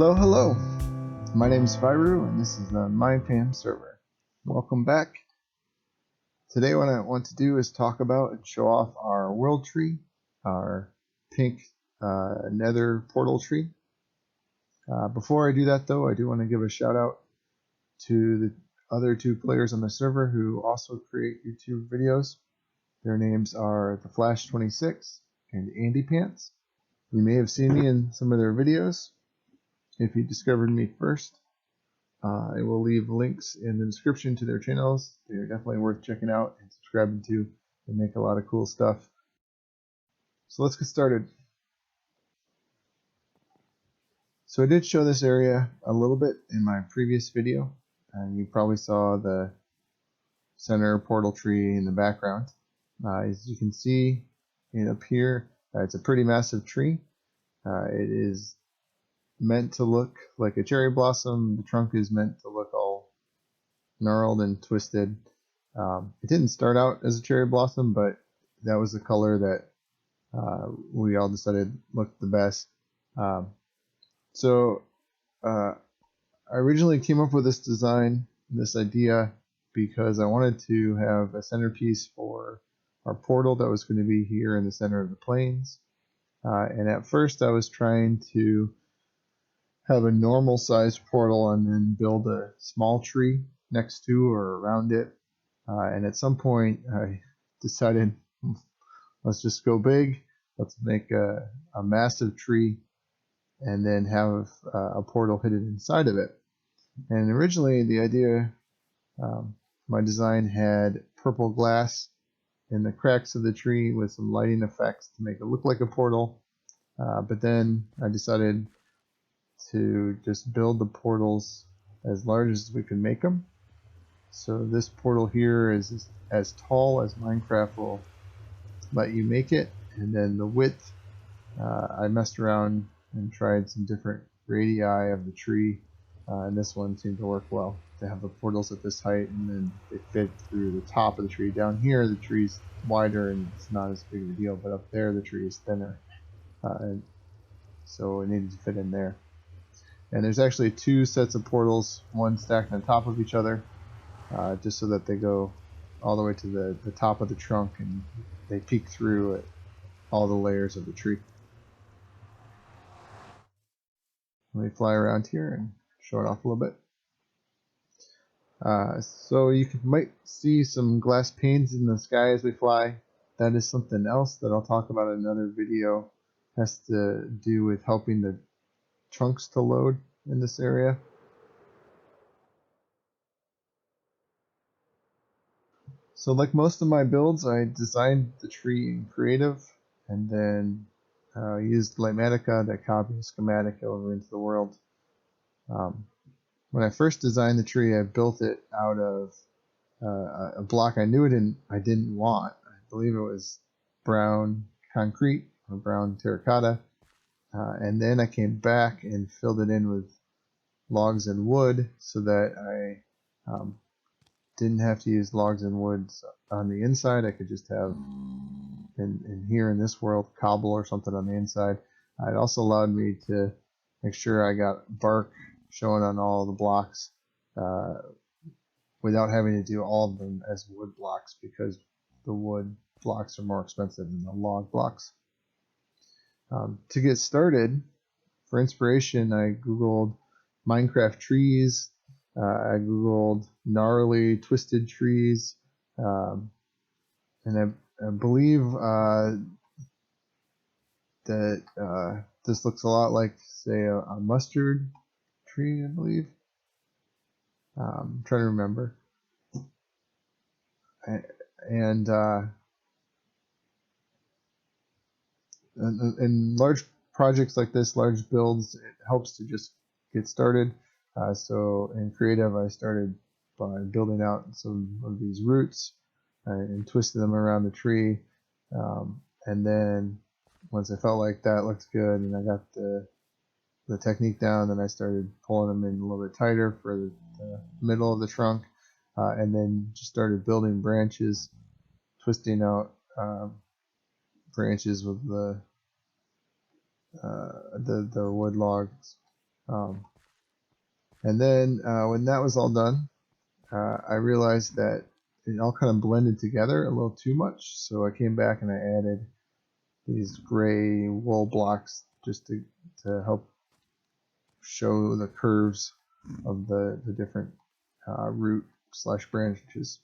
Hello, hello. My name is Viru, and this is the MineFam server. Welcome back. Today what I want to do is talk about and show off our world tree, our pink nether portal tree. Before I do that though, I do want to give a shout out to the other two players on the server who also create YouTube videos. Their names are The Flash26 and Andy Pants. You may have seen me in some of their videos. If you discovered me first, I will leave links in the description to their channels. They are definitely worth checking out and subscribing to. They make a lot of cool stuff. So let's get started. So I did show this area a little bit in my previous video, and you probably saw the center portal tree in the background. As you can see up here, it's a pretty massive tree. It is meant to look like a cherry blossom. The trunk is meant to look all gnarled and twisted. It didn't start out as a cherry blossom, but that was the color that we all decided looked the best. So I originally came up with this design, this idea, because I wanted to have a centerpiece for our portal that was going to be here in the center of the plains. And at first I was trying to have a normal sized portal and then build a small tree next to or around it. And at some point I decided, let's just go big. Let's make a massive tree and then have a portal hidden inside of it. And originally the idea, my design had purple glass in the cracks of the tree with some lighting effects to make it look like a portal. But then I decided to just build the portals as large as we can make them. So this portal here is as tall as Minecraft will let you make it, and then the width, I messed around and tried some different radii of the tree, and this one seemed to work well to have the portals at this height, and then they fit through the top of the tree. Down here the tree's wider and it's not as big of a deal, but up there the tree is thinner, and so it needed to fit in there. And there's actually two sets of portals, one stacked on top of each other, just so that they go all the way to the top of the trunk and they peek through at all the layers of the tree. Let me fly around here and show it off a little bit. So you might see some glass panes in the sky as we fly. That is something else that I'll talk about in another video. It has to do with helping the trunks to load in this area. So like most of my builds, I designed the tree in Creative and then used Lightmatica that copied the schematic over into the world. When I first designed the tree, I built it out of a block I knew I didn't want. I believe it was brown concrete or brown terracotta. And then I came back and filled it in with logs and wood so that I didn't have to use logs and wood on the inside. I could just have in here in this world cobble or something on the inside. It also allowed me to make sure I got bark showing on all the blocks without having to do all of them as wood blocks, because the wood blocks are more expensive than the log blocks. To get started, for inspiration, I googled Minecraft trees. I googled gnarly twisted trees, and I believe that this looks a lot like, say, a mustard tree, I believe. I'm trying to remember. And in large projects like this, large builds, it helps to just get started. So in Creative, I started by building out some of these roots and twisted them around the tree. And then once I felt like that looked good and I got the technique down, then I started pulling them in a little bit tighter for the middle of the trunk, and then just started building branches, twisting out branches with the wood logs And then when that was all done, I realized that it all kind of blended together a little too much. So I came back and I added these gray wool blocks just to help show the curves of the different root / branches.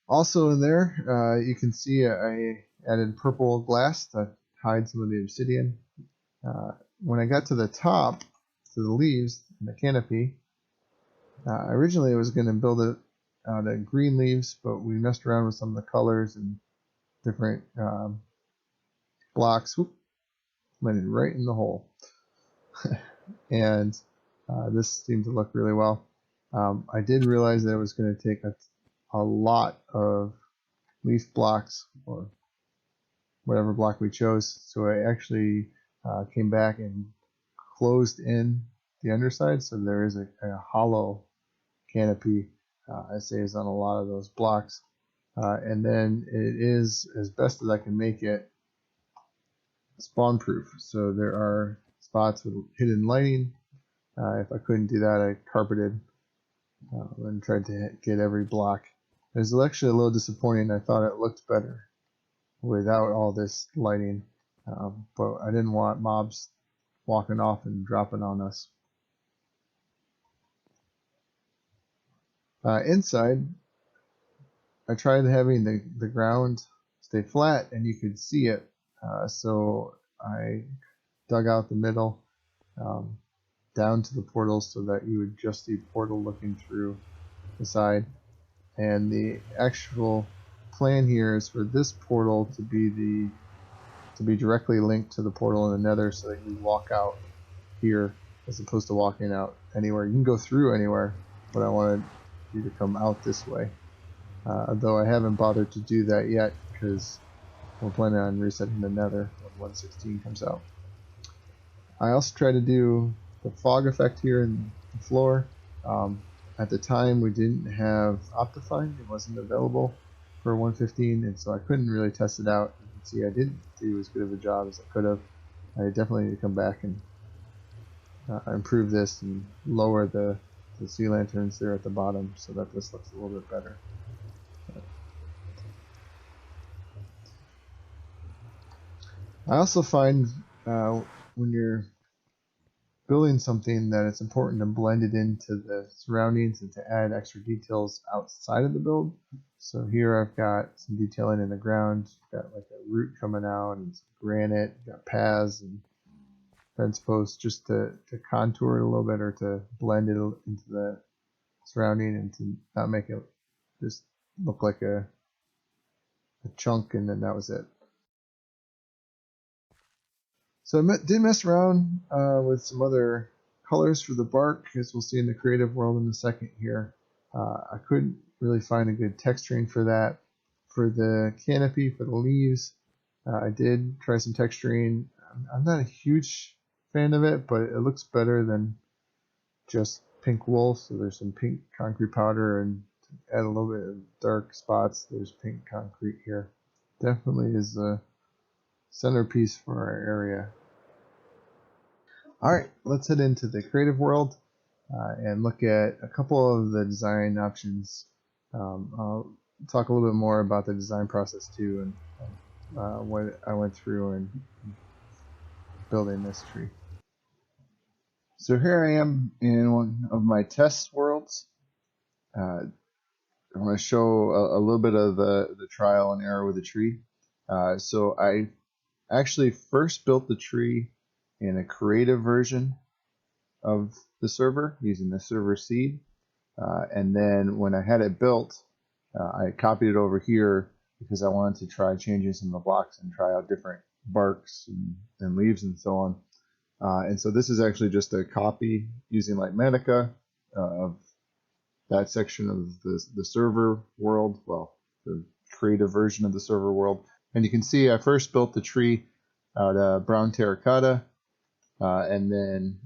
Also in there, you can see I added purple glass to hide some of the obsidian. When I got to the top, to the leaves and the canopy, originally I was going to build it out of green leaves, but we messed around with some of the colors and different blocks. Whoop, landed right in the hole. And this seemed to look really well. I did realize that it was going to take a lot of leaf blocks or whatever block we chose. So I actually came back and closed in the underside, so there is a hollow canopy. I say is on a lot of those blocks, and then it is, as best as I can make it, spawn proof. So there are spots with hidden lighting. If I couldn't do that, I carpeted and tried to get every block. It was actually a little disappointing. I thought it looked better without all this lighting, but I didn't want mobs walking off and dropping on us. Inside, I tried having the ground stay flat and you could see it, so I dug out the middle down to the portal so that you would just see portal looking through the side. And the actual plan here is for this portal to be directly linked to the portal in the nether, so that you walk out here as opposed to walking out anywhere. You can go through anywhere, but I wanted you to come out this way. Though I haven't bothered to do that yet because we're planning on resetting the nether when 1.16 comes out. I also tried to do the fog effect here in the floor. At the time we didn't have Optifine, it wasn't available for 1.15, and so I couldn't really test it out. You can see I didn't do as good of a job as I could have. I definitely need to come back and improve this and lower the sea lanterns there at the bottom so that this looks a little bit better. I also find when you're building something that it's important to blend it into the surroundings and to add extra details outside of the build. So here I've got some detailing in the ground, got like a root coming out and some granite, got paths and fence posts just to contour it a little bit or to blend it into the surrounding and to not make it just look like a chunk and then that was it. So I did mess around with some other colors for the bark, as we'll see in the creative world in a second here. I couldn't really find a good texturing for that. For the canopy, for the leaves, I did try some texturing. I'm not a huge fan of it, but it looks better than just pink wool. So there's some pink concrete powder, and to add a little bit of dark spots, there's pink concrete here. Definitely is a centerpiece for our area. Alright, let's head into the creative world and look at a couple of the design options. I'll talk a little bit more about the design process too and what I went through in building this tree. So here I am in one of my test worlds. I'm going to show a little bit of the trial and error with the tree. So I actually first built the tree in a creative version of the server using the server seed, and then when I had it built, I copied it over here because I wanted to try changing some of the blocks and try out different barks and leaves and so on. And so this is actually just a copy using Litematica of that section of the server world, well, the creative version of the server world. And you can see I first built the tree out of brown terracotta, and then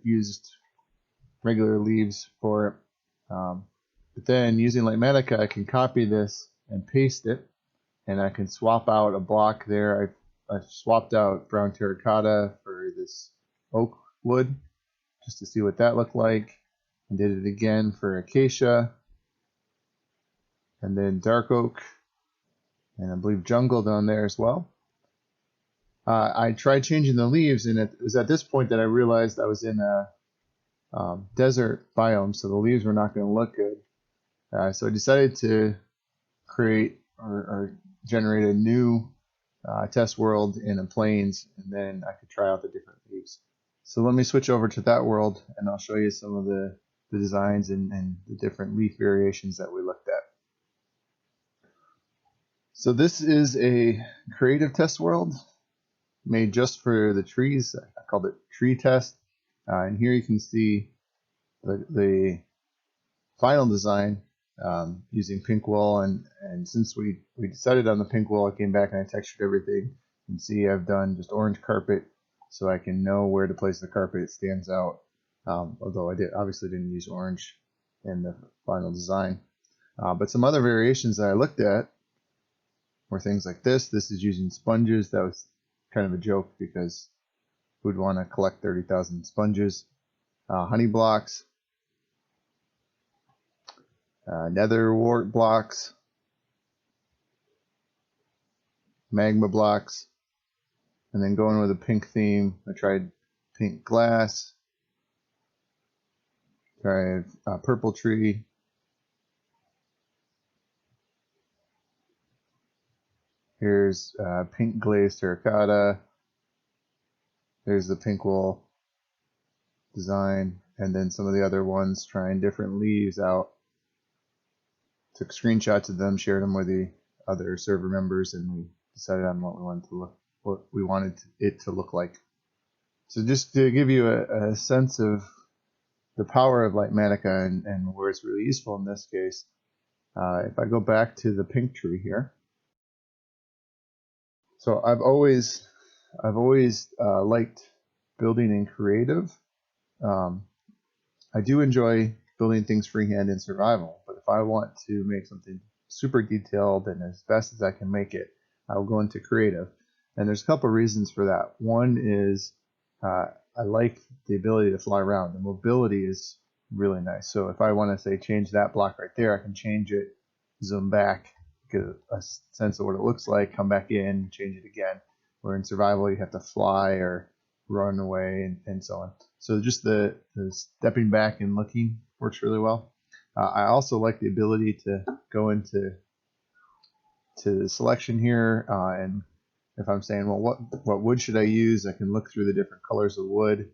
used regular leaves for it. But then using Litematica, I can copy this and paste it, and I can swap out a block there. I swapped out brown terracotta for this oak wood just to see what that looked like. And did it again for acacia, and then dark oak, and I believe jungle down there as well. I tried changing the leaves, and it was at this point that I realized I was in a desert biome, so the leaves were not going to look good. So I decided to create or generate a new test world in the plains, and then I could try out the different leaves. So let me switch over to that world, and I'll show you some of the designs and the different leaf variations that we looked at. So this is a creative test world made just for the trees. I called it tree test. And here you can see the final design using pink wool. And since we decided on the pink wool, I came back and I textured everything. You can see I've done just orange carpet so I can know where to place the carpet. It stands out. Although I obviously didn't use orange in the final design. But some other variations that I looked at were things like this. This is using sponges. That was kind of a joke because who'd want to collect 30,000 sponges. Honey blocks, nether wart blocks, magma blocks, and then going with a pink theme. I tried pink glass, tried purple tree, here's pink glazed terracotta, there's the pink wool design, and then some of the other ones trying different leaves out. Took screenshots of them, shared them with the other server members, and we decided on what we wanted it to look like. So just to give you a sense of the power of Lightmatica and where it's really useful in this case, if I go back to the pink tree here, so I've always liked building in creative. I do enjoy building things freehand in survival, but if I want to make something super detailed and as best as I can make it, I'll go into creative. And there's a couple reasons for that. One is I like the ability to fly around. The mobility is really nice. So if I want to say change that block right there, I can change it, zoom back, get a sense of what it looks like, come back in, change it again. Where in survival you have to fly or run away and so on. So just the stepping back and looking works really well. I also like the ability to go into the selection here, and if I'm saying, well, what wood should I use, I can look through the different colors of wood.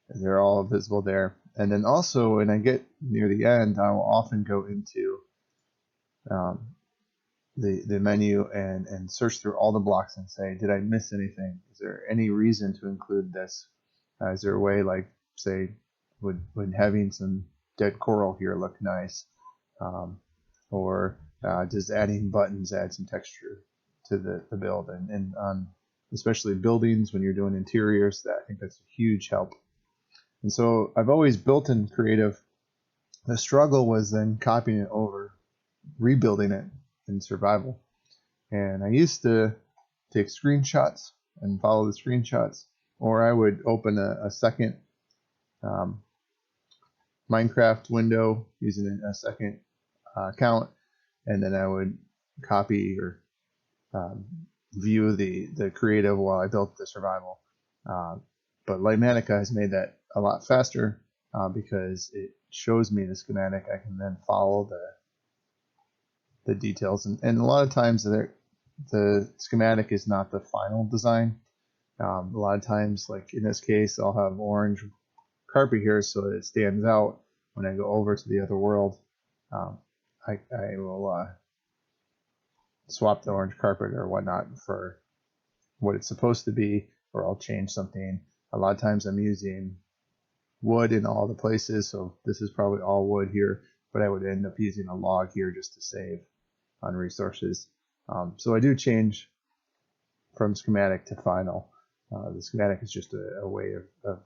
They're all visible there. And then also when I get near the end, I will often go into the menu and search through all the blocks and say, did I miss anything? Is there any reason to include this? Is there a way, like, say, would having some dead coral here look nice? Or does adding buttons add some texture to the build? And on especially buildings, when you're doing interiors, I think that's a huge help. And so I've always built in creative. The struggle was then copying it over, rebuilding it in survival. And I used to take screenshots and follow the screenshots, or I would open a second Minecraft window using a second account, and then I would copy or view the creative while I built the survival. But Lightmatica has made that a lot faster because it shows me the schematic. I can then follow the details, and a lot of times the schematic is not the final design. A lot of times, like in this case, I'll have orange carpet here so that it stands out when I go over to the other world. I will swap the orange carpet or whatnot for what it's supposed to be, or I'll change something. A lot of times I'm using wood in all the places, so this is probably all wood here, but I would end up using a log here just to save on resources. So I do change from schematic to final. The schematic is just a way of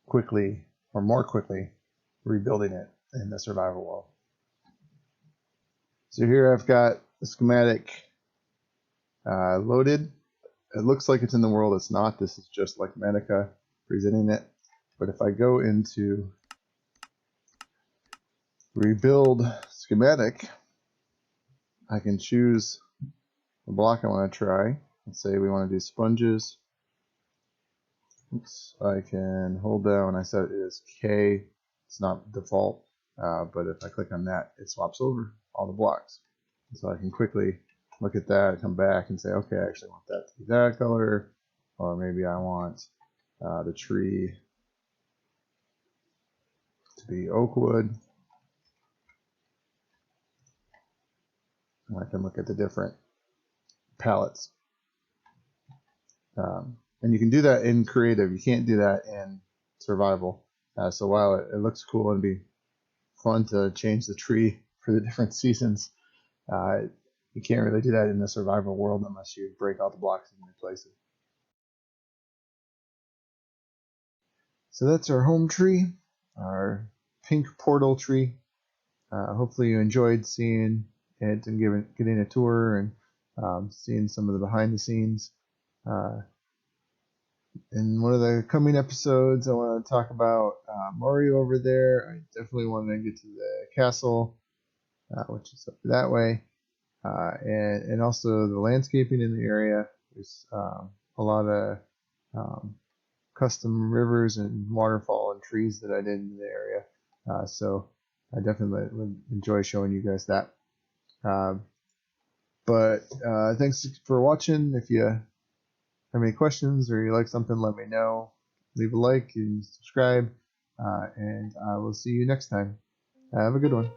quickly or more quickly rebuilding it in the survival world. So here I've got the schematic loaded. It looks like it's in the world. It's not. This is just like Manica presenting it. But if I go into rebuild schematic, I can choose the block I want to try. Let's say we want to do sponges. Oops, I can hold down. I set it as K. It's not default, but if I click on that, it swaps over all the blocks. So I can quickly look at that, come back and say, okay, I actually want that to be that color, or maybe I want the tree to be oak wood. And I can look at the different palettes. And you can do that in creative. You can't do that in survival. So while it looks cool and be fun to change the tree for the different seasons, you can't really do that in the survival world unless you break all the blocks and replace it. So that's our home tree, our pink portal tree. Hopefully you enjoyed seeing it and getting a tour and seeing some of the behind the scenes. In one of the coming episodes, I want to talk about Mario over there. I definitely want to get to the castle, which is up that way, and also the landscaping in the area. There's a lot of custom rivers and waterfall and trees that I did in the area. So I definitely would enjoy showing you guys that. But thanks for watching. If you have any questions or you like something, let me know. Leave a like and subscribe. And I will see you next time. Have a good one.